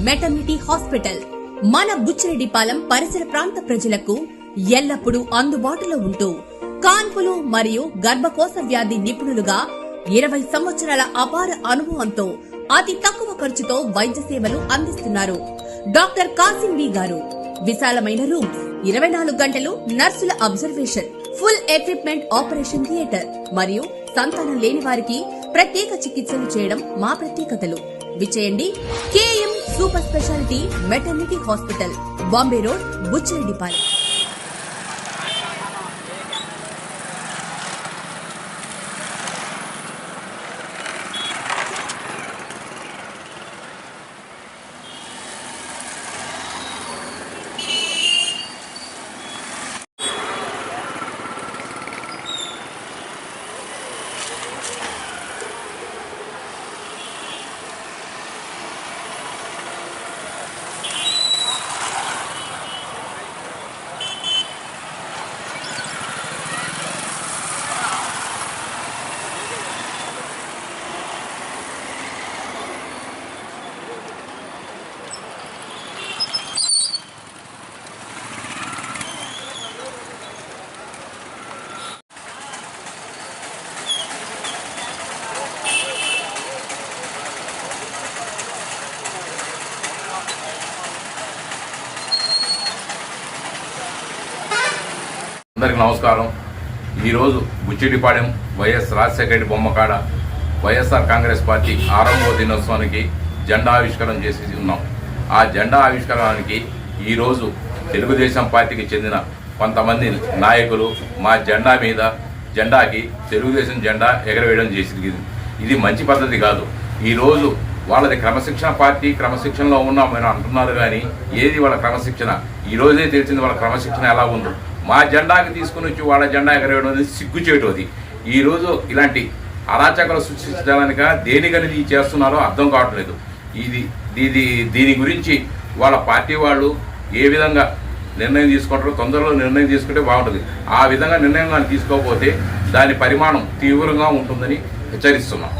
Maternity hospital మన బుచ్చిరెడ్డిపాలెం పరిసర ప్రాంత ప్రజలకు ఎల్లప్పుడూ అందుబాటులో ఉంటూ కాన్పులు మరియు గర్భకోశ వ్యాధి నిపుణులుగా 20 సంవత్సరాల అపార అనుభవంతో అతి తక్కువ ఖర్చుతో వైద్య సేవలు అందిస్తున్నారు. డాక్టర్ కాసిం బి గారు విశాలమైన రూమ్స్, 24 గంటలు నర్సుల observation, full equipment operation theatre మరియు సంతానం లేని వారికి ప్రత్యేక చికిత్సలు చేయడం మా ప్రత్యేకతలు. విచేయండి KM super speciality maternity hospital, Bombay road, Buchireddypalem. అందరికి నమస్కారం. ఈరోజు బుచ్చిరెడ్డిపాలెం వైఎస్ రాజశేఖర రెడ్డి బొమ్మకాడ వైఎస్ఆర్ కాంగ్రెస్ పార్టీ ఆరంభ దినోత్సవానికి జెండా ఆవిష్కరణ చేసి ఉన్నాం. ఆ జెండా ఆవిష్కరణకి ఈరోజు తెలుగుదేశం పార్టీకి చెందిన కొంతమంది నాయకులు మా జెండాకి తెలుగుదేశం జెండా ఎగరవేయడం చేసింది. ఇది మంచి పద్ధతి కాదు. ఈరోజు వాళ్ళది క్రమశిక్షణ పార్టీ, క్రమశిక్షణలో ఉన్నామని అంటున్నారు, కానీ ఏది వాళ్ళ క్రమశిక్షణ? ఈరోజే తెలిసింది వాళ్ళ క్రమశిక్షణ ఎలా ఉందో. మా జెండాకి తీసుకుని వచ్చి వాళ్ళ జెండా ఎగరవేయడం అనేది సిగ్గుచేటు. అది ఈరోజు ఇలాంటి అరాచకాలు సృష్టించడానిక దేనికని చేస్తున్నారో అర్థం కావట్లేదు. దీని గురించి వాళ్ళ పార్టీ వాళ్ళు ఏ విధంగా నిర్ణయం తీసుకుంటారో తొందరలో నిర్ణయం తీసుకుంటే బాగుంటుంది. ఆ విధంగా నిర్ణయం కానీ తీసుకోకపోతే దాని పరిమాణం తీవ్రంగా ఉంటుందని హెచ్చరిస్తున్నాం.